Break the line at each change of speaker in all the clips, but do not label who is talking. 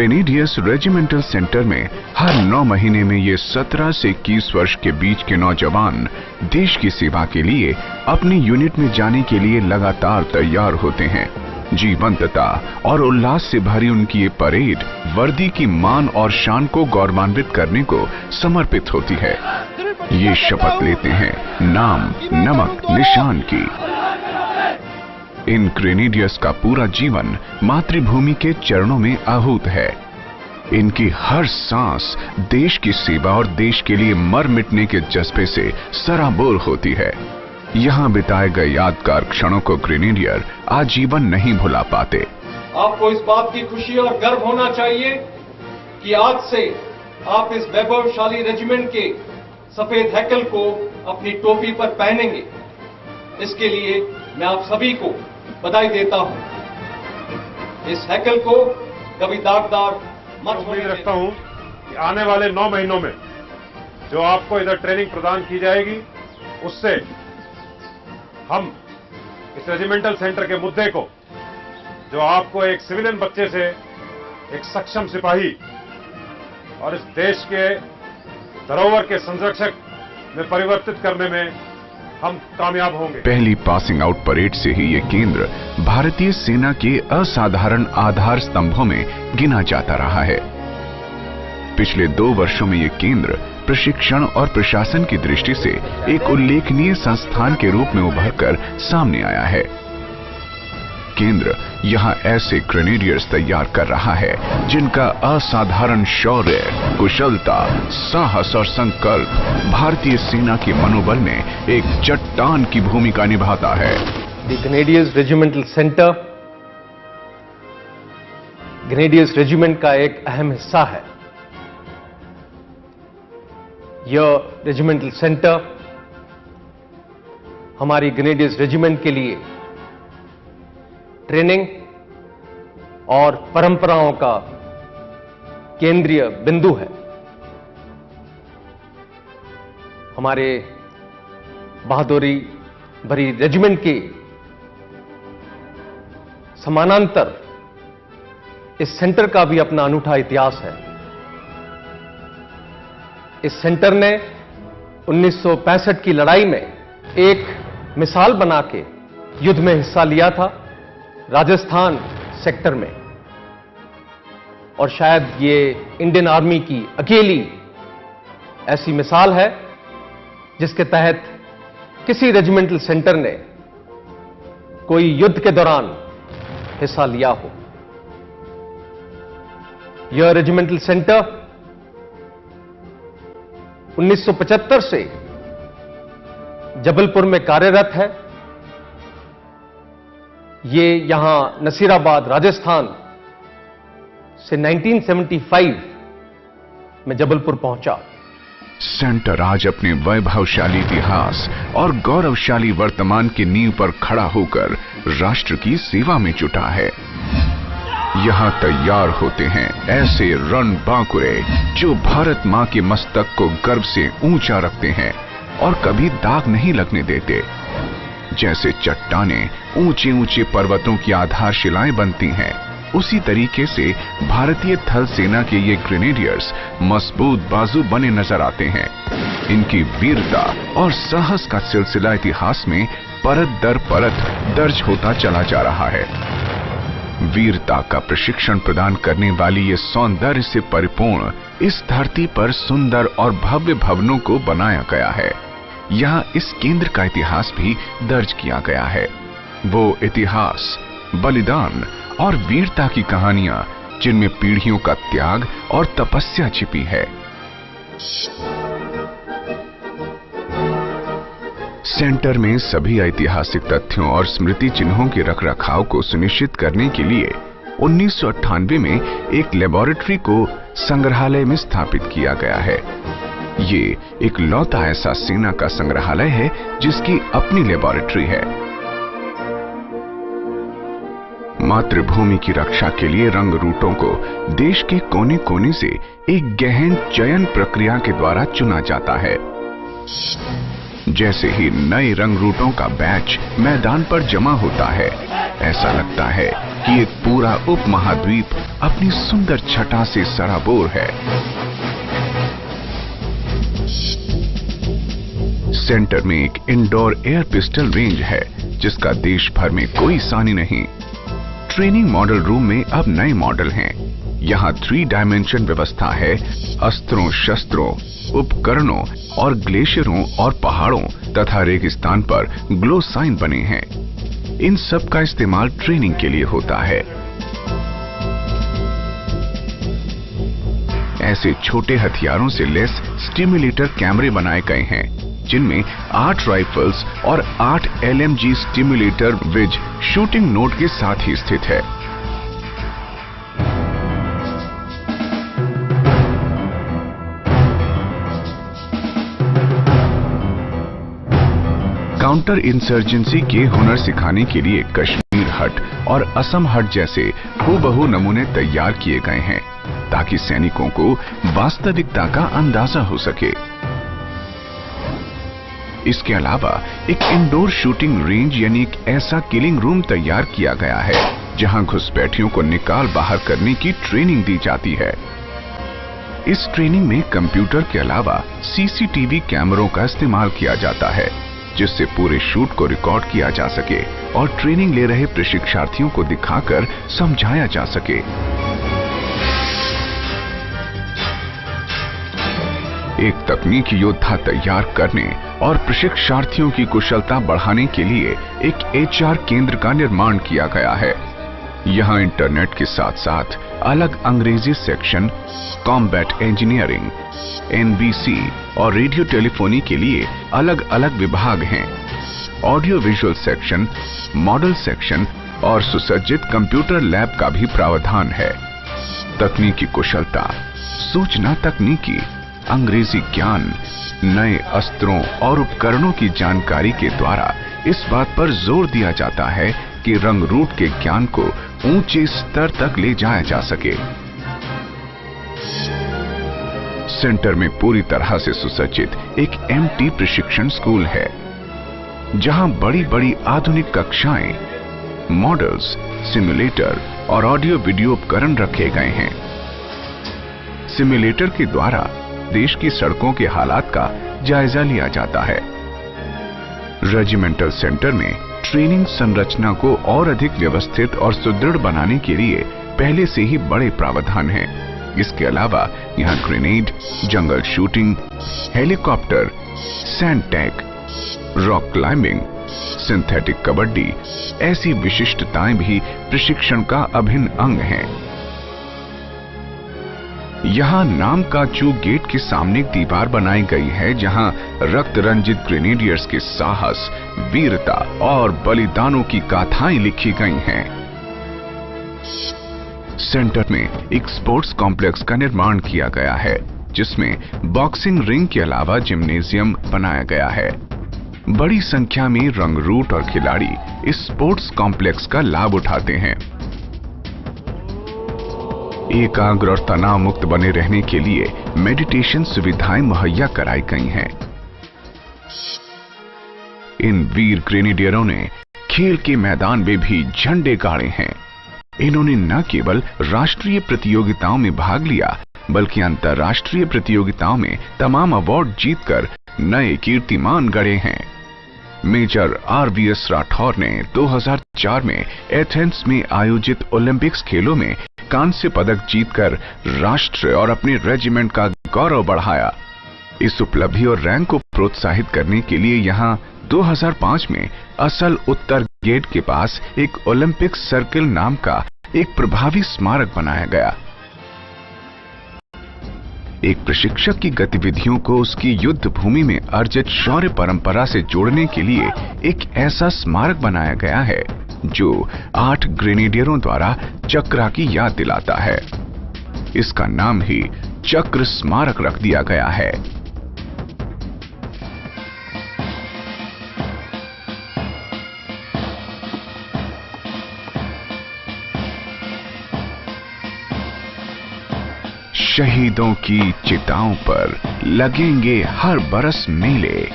Grenadiers regimental centre में हर 9 महीने में ये 17 से 21 वर्ष के बीच के नौजवान देश की सेवा के लिए अपनी यूनिट में जाने के लिए लगातार तैयार होते हैं। जीवंतता और उल्लास से भरी उनकी ये परेड वर्दी की मान और शान को गौरवान्वित करने को समर्पित होती है। ये शपथ लेते हैं नाम नमक निशान की। इन ग्रेनेडियर्स का पूरा जीवन मातृभूमि के चरणों में आहूत है। इनकी हर सांस देश की सेवा और देश के लिए मर मिटने के जज्बे से सराबोर होती है। यहाँ बिताए गए यादगार क्षणों को ग्रेनेडियर आजीवन नहीं भुला पाते।
आपको इस बात की खुशी और गर्व होना चाहिए कि आज से आप इस वैभवशाली रेजिमेंट के सफेद हैकल को अपनी टोपी पर पहनेंगे। इसके लिए मैं आप सभी को बधाई देता हूं। इस हैकल को कभी दागदार मत
उम्मीद रखता हूं कि आने वाले 9 महीनों में जो आपको इधर ट्रेनिंग प्रदान की जाएगी उससे हम इस रेजिमेंटल सेंटर के मुद्दे को, जो आपको एक सिविलियन बच्चे से एक सक्षम सिपाही और इस देश के धरोहर के संरक्षक में परिवर्तित करने में हम कामयाब होंगे।
पहली पासिंग आउट परेड से ही ये केंद्र भारतीय सेना के असाधारण आधार स्तंभों में गिना जाता रहा है। पिछले 2 वर्षों में ये केंद्र प्रशिक्षण और प्रशासन की दृष्टि से एक उल्लेखनीय संस्थान के रूप में उभरकर सामने आया है। केंद्र यहाँ ऐसे ग्रेनेडियर्स तैयार कर रहा है जिनका असाधारण शौर्य, कुशलता, साहस और संकल्प भारतीय सेना के मनोबल में एक चट्टान की भूमिका निभाता है।
The Grenadiers Regimental Center grenadiers regiment का एक अहम हिस्सा है। यह रेजिमेंटल सेंटर हमारी ग्रेनेडियर्स रेजिमेंट के लिए ट्रेनिंग और परंपराओं का केंद्रीय बिंदु है। हमारे बहादुरी भरी रेजिमेंट के समानांतर इस सेंटर का भी अपना अनूठा इतिहास है। इस सेंटर ने 1965 की लड़ाई में एक मिसाल बना के युद्ध में हिस्सा लिया था राजस्थान सेक्टर में, और शायद ये इंडियन आर्मी की अकेली ऐसी मिसाल है जिसके तहत किसी रेजिमेंटल सेंटर ने कोई युद्ध के दौरान हिस्सा लिया हो। यह रेजिमेंटल सेंटर 1975 से जबलपुर में कार्यरत है। ये यहां नसीराबाद राजस्थान से 1975 में जबलपुर पहुंचा।
सेंटर आज अपने वैभवशाली इतिहास और गौरवशाली वर्तमान की नींव पर खड़ा होकर राष्ट्र की सेवा में जुटा है। यहाँ तैयार होते हैं ऐसे रणबांकुरे जो भारत मां के मस्तक को गर्व से ऊंचा रखते हैं और कभी दाग नहीं लगने देते। जैसे चट्टानें ऊंचे ऊंचे पर्वतों की आधारशिलाएं बनती हैं, उसी तरीके से भारतीय थल सेना के ये ग्रेनेडियर्स मजबूत बाजू बने नजर आते हैं। इनकी वीरता और साहस का सिलसिला इतिहास में परत दर परत दर्ज होता चला जा रहा है। वीरता का प्रशिक्षण प्रदान करने वाली ये सौंदर्य से परिपूर्ण इस धरती पर सुंदर और भव्य भवनों को बनाया गया है। यहाँ इस केंद्र का इतिहास भी दर्ज किया गया है। वो इतिहास, बलिदान और वीरता की कहानियां जिनमें पीढ़ियों का त्याग और तपस्या छिपी है। सेंटर में सभी ऐतिहासिक तथ्यों और स्मृति चिन्हों के रखरखाव को सुनिश्चित करने के लिए 1998 में एक लेबोरेटरी को संग्रहालय में स्थापित किया गया है। ये एक लौता ऐसा सेना का संग्रहालय है जिसकी अपनी लेबोरेटरी है। मातृभूमि की रक्षा के लिए रंग रूटों को देश के कोने कोने से एक गहन चयन प्रक्रिया के द्वारा चुना जाता है। जैसे ही नए रंग रूटों का बैच मैदान पर जमा होता है, ऐसा लगता है कि एक पूरा उपमहाद्वीप अपनी सुंदर छटा से सराबोर है। सेंटर में एक इंडोर एयर पिस्टल रेंज है, जिसका देश भर में कोई सानी नहीं। ट्रेनिंग मॉडल रूम में अब नए मॉडल हैं। यहाँ 3 डायमेंशन व्यवस्था है। अस्त्रों, शस्त्रों, उपकरणों और ग्लेशियरों और पहाड़ों तथा रेगिस्तान पर ग्लो साइन बने हैं। इन सब का इस्तेमाल ट्रेनिंग के लिए होता है। ऐसे छोटे हथियारों से लैस स्टिम्युलेटर कैमरे बनाए गए हैं, जिनमें 8 राइफल्स और 8 LMG स्टिम्युलेटर विज शूटिंग नोट के साथ ही स्थित है। काउंटर इंसर्जेंसी के हुनर सिखाने के लिए कश्मीर हट और असम हट जैसे हूबहू नमूने तैयार किए गए हैं, ताकि सैनिकों को वास्तविकता का अंदाजा हो सके। इसके अलावा एक इंडोर शूटिंग रेंज यानी एक ऐसा किलिंग रूम तैयार किया गया है, जहां घुसपैठियों को निकाल बाहर करने की ट्रेनिंग दी जाती है। इस ट्रेनिंग में कंप्यूटर के अलावा CCTV कैमरों का इस्तेमाल किया जाता है, जिससे पूरे शूट को रिकॉर्ड किया जा सके और ट्रेनिंग ले रहे प्रशिक्षार्थियों को दिखाकर समझाया जा सके। एक तकनीकी योद्धा तैयार करने और प्रशिक्षार्थियों की कुशलता बढ़ाने के लिए एक HR केंद्र का निर्माण किया गया है। यहाँ इंटरनेट के साथ साथ अलग अंग्रेजी सेक्शन, कॉम्बैट इंजीनियरिंग, NBC और रेडियो टेलीफोनी के लिए अलग अलग विभाग हैं। Audio visual section, model section और सुसज्जित कंप्यूटर लैब का भी प्रावधान है। तकनीकी कुशलता, सूचना तकनीकी, अंग्रेजी ज्ञान, नए अस्त्रों और उपकरणों की जानकारी के द्वारा इस बात पर जोर दिया जाता है कि रंग रूट के ज्ञान को ऊंचे स्तर तक ले जाया जा सके। सेंटर में पूरी तरह से सुसज्जित एक MT प्रशिक्षण स्कूल है, जहां बड़ी बड़ी आधुनिक कक्षाएं, मॉडल्स, सिमुलेटर और ऑडियो वीडियो उपकरण रखे गए हैं। सिमुलेटर के द्वारा देश की सड़कों के हालात का जायजा लिया जाता है। रेजिमेंटल सेंटर में ट्रेनिंग संरचना को और अधिक व्यवस्थित और सुदृढ़ बनाने के लिए पहले से ही बड़े प्रावधान हैं। इसके अलावा यहाँ grenade, jungle shooting, helicopter, sand tag, rock climbing, synthetic kabaddi ऐसी विशिष्टताएं भी प्रशिक्षण का अभिन्न अंग हैं। यहाँ नाम का चू गेट के सामने एक दीवार बनाई गई है, जहां रक्त रंजित ग्रेनेडियर्स के साहस, वीरता और बलिदानों की गाथाएं लिखी गई हैं। सेंटर में एक स्पोर्ट्स कॉम्प्लेक्स का निर्माण किया गया है, जिसमें बॉक्सिंग रिंग के अलावा जिम्नेजियम बनाया गया है। बड़ी संख्या में रंगरूट और खिलाड़ी इस स्पोर्ट्स कॉम्प्लेक्स का लाभ उठाते हैं। एकाग्र और तनाव मुक्त बने रहने के लिए मेडिटेशन सुविधाएं मुहैया कराई गई हैं। इन वीर ग्रेनेडियरों ने खेल के मैदान में भी झंडे गाड़े हैं। इन्होंने न केवल राष्ट्रीय प्रतियोगिताओं में भाग लिया, बल्कि अंतर्राष्ट्रीय प्रतियोगिताओं में तमाम अवार्ड जीतकर नए कीर्तिमान गढ़े हैं। मेजर RVS राठौर ने 2004 में एथेंस में आयोजित ओलंपिक्स खेलों में कांस्य पदक जीतकर राष्ट्र और अपने रेजिमेंट का गौरव बढ़ाया। इस उपलब्धि और रैंक को प्रोत्साहित करने के लिए यहां 2005 में असल उत्तर गेट के पास एक ओलंपिक सर्किल नाम का एक प्रभावी स्मारक बनाया गया। एक प्रशिक्षक की गतिविधियों को उसकी युद्ध भूमि में अर्जित शौर्य परंपरा से जोड़ने के लिए एक ऐसा स्मारक बनाया गया है, जो 8 ग्रेनेडियरों द्वारा चक्रा की याद दिलाता है। इसका नाम ही चक्र स्मारक रख दिया गया है। शहीदों की चिताओं पर लगेंगे हर बरस मेले,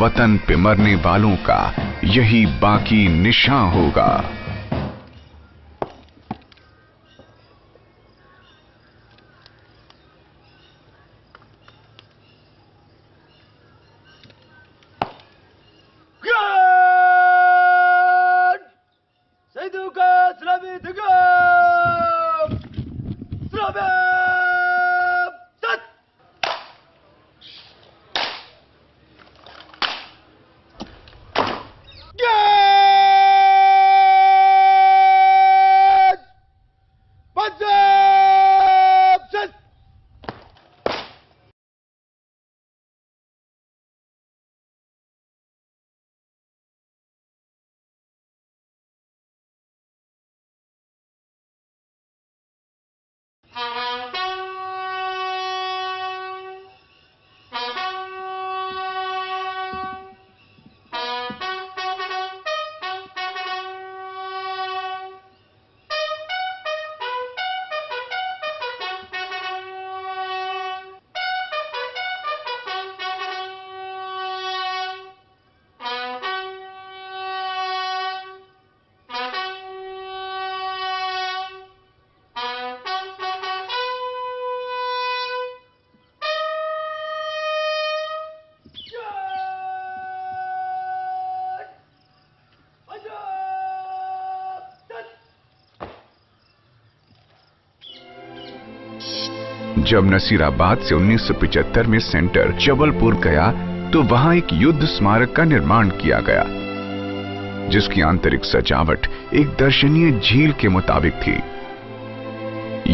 वतन पे मरने वालों का यही बाकी निशान होगा। जब नसीराबाद से 1975 में सेंटर जबलपुर गया तो वहां एक युद्ध स्मारक का निर्माण किया गया, जिसकी आंतरिक सजावट एक दर्शनीय झील के मुताबिक थी।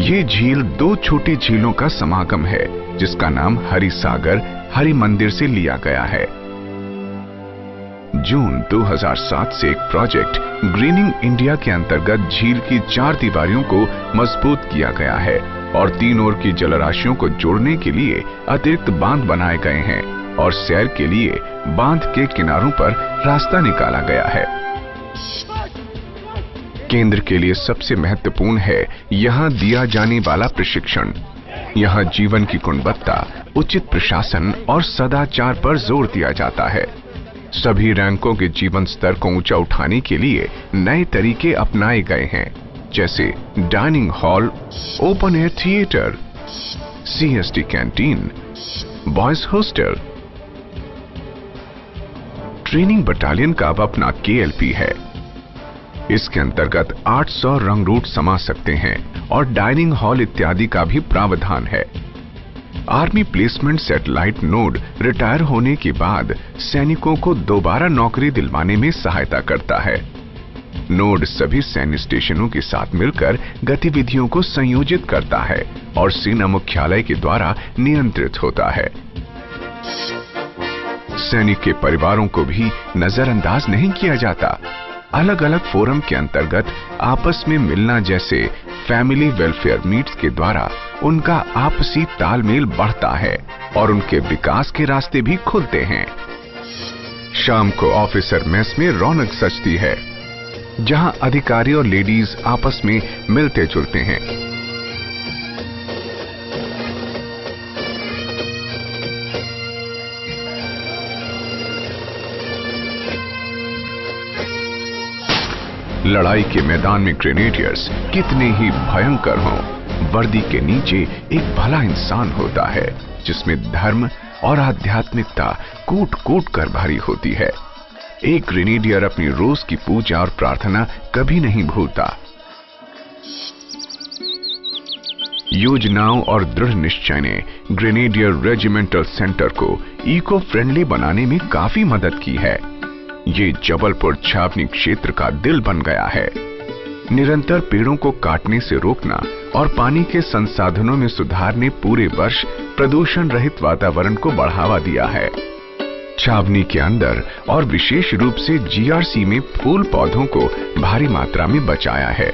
ये झील दो छोटी झीलों का समागम है, जिसका नाम हरि सागर हरि मंदिर से लिया गया है। जून 2007 से एक प्रोजेक्ट ग्रीनिंग इंडिया के अंतर्गत झील की 4 दीवारों को मजबूत किया गया है और 3 ओर की जलराशियों को जोड़ने के लिए अतिरिक्त बांध बनाए गए हैं और सैर के लिए बांध के किनारों पर रास्ता निकाला गया है। केंद्र के लिए सबसे महत्वपूर्ण है यहां दिया जाने वाला प्रशिक्षण। यहां जीवन की गुणवत्ता, उचित प्रशासन और सदाचार पर जोर दिया जाता है। सभी रैंकों के जीवन स्तर को ऊंचा उठाने के लिए नए तरीके अपनाए गए हैं, जैसे dining hall, open air theatre, CST canteen, boys hostel. Training battalion का अब अपना KLP है। इसके अंतर्गत 800 रंग रूट समा सकते हैं और डाइनिंग हॉल इत्यादि का भी प्रावधान है। Army placement satellite node retire होने के बाद सैनिकों को दोबारा नौकरी दिलवाने में सहायता करता है। नोड सभी सैन्य स्टेशनों के साथ मिलकर गतिविधियों को संयोजित करता है और सेना मुख्यालय के द्वारा नियंत्रित होता है। सैनिक के परिवारों को भी नजरअंदाज नहीं किया जाता। अलग अलग फोरम के अंतर्गत आपस में मिलना जैसे फैमिली वेलफेयर मीट्स के द्वारा उनका आपसी तालमेल बढ़ता है और उनके विकास के रास्ते भी खुलते हैं। शाम को ऑफिसर मेस में रौनक सजती है, जहां अधिकारी और लेडीज आपस में मिलते जुलते हैं। लड़ाई के मैदान में ग्रेनेडियर्स कितने ही भयंकर हों, वर्दी के नीचे एक भला इंसान होता है जिसमें धर्म और आध्यात्मिकता कूट कूट कर भरी होती है। एक ग्रेनेडियर अपनी रोज की पूजा और प्रार्थना कभी नहीं भूलता। योजनाओं और दृढ़ निश्चय ने ग्रेनेडियर रेजिमेंटल सेंटर को इको फ्रेंडली बनाने में काफी मदद की है। ये जबलपुर छावनी क्षेत्र का दिल बन गया है। निरंतर पेड़ों को काटने से रोकना और पानी के संसाधनों में सुधार ने पूरे वर्ष प्रदूषण रहित वातावरण को बढ़ावा दिया है। छावनी के अंदर और विशेष रूप से GRC में फूल पौधों को भारी मात्रा में बचाया है।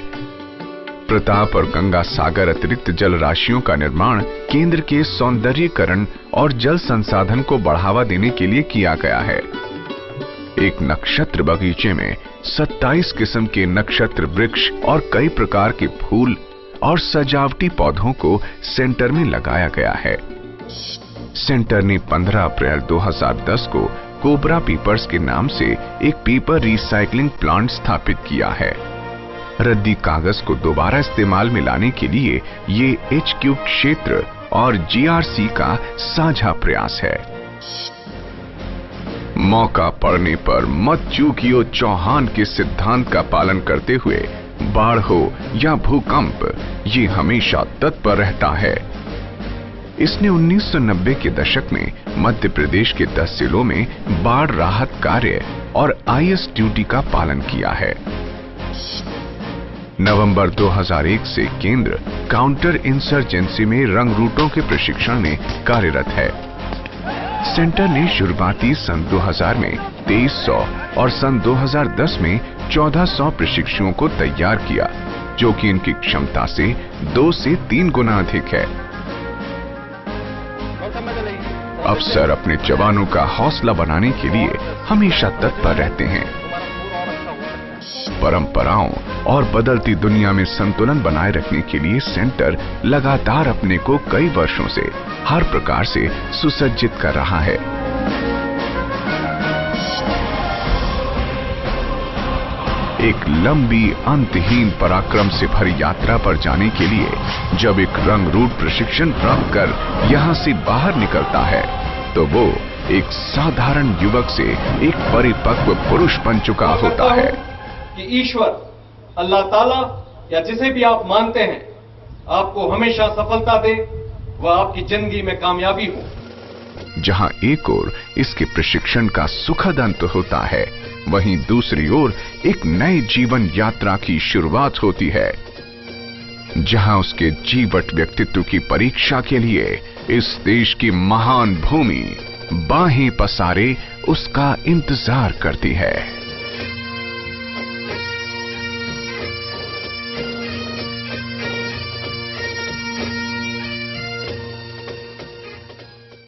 प्रताप और गंगा सागर अतिरिक्त जल राशियों का निर्माण केंद्र के सौंदर्यीकरण और जल संसाधन को बढ़ावा देने के लिए किया गया है। एक नक्षत्र बगीचे में 27 किस्म के नक्षत्र वृक्ष और कई प्रकार के फूल और सजावटी पौधों को सेंटर में लगाया गया है। सेंटर ने 15 अप्रैल 2010 को कोबरा पेपर्स के नाम से एक पेपर रिसाइकलिंग प्लांट स्थापित किया है। रद्दी कागज को दोबारा इस्तेमाल में लाने के लिए ये HQ क्षेत्र और GRC का साझा प्रयास है। मौका पड़ने पर मत चूकियो चौहान के सिद्धांत का पालन करते हुए बाढ़ हो या भूकंप, ये हमेशा तत्पर रहता है। इसने 1990 के दशक में मध्य प्रदेश के 10 जिलों में बाढ़ राहत कार्य और IS ड्यूटी का पालन किया है। नवंबर 2001 से केंद्र काउंटर इंसर्जेंसी में रंग रूटों के प्रशिक्षण में कार्यरत है। सेंटर ने शुरुआती सन 2000 में 2300 और सन 2010 में 1400 प्रशिक्षुओं को तैयार किया, जो कि इनकी क्षमता से 2 से 3 गुना अधिक है। अफसर अपने जवानों का हौसला बनाने के लिए हमेशा तत्पर रहते हैं। परंपराओं और बदलती दुनिया में संतुलन बनाए रखने के लिए सेंटर लगातार अपने को कई वर्षों से हर प्रकार से सुसज्जित कर रहा है। एक लंबी अंतहीन पराक्रम से भरी यात्रा पर जाने के लिए जब एक रंग रूट प्रशिक्षण प्राप्त कर यहां से बाहर निकलता है, तो वो एक साधारण युवक से एक परिपक्व पुरुष बन चुका होता है।
कि ईश्वर, अल्लाह ताला या जिसे भी आप मानते हैं, आपको हमेशा सफलता दे व आपकी जिंदगी में कामयाबी हो।
जहां एक ओर इसके प्रशिक्षण का सुखद अंत होता है, वहीं दूसरी ओर एक नए जीवन यात्रा की शुरुआत होती है, जहां उसके जीवट व्यक्तित्व की परीक्षा के लिए इस देश की महान भूमि बाहें पसारे उसका इंतजार करती है।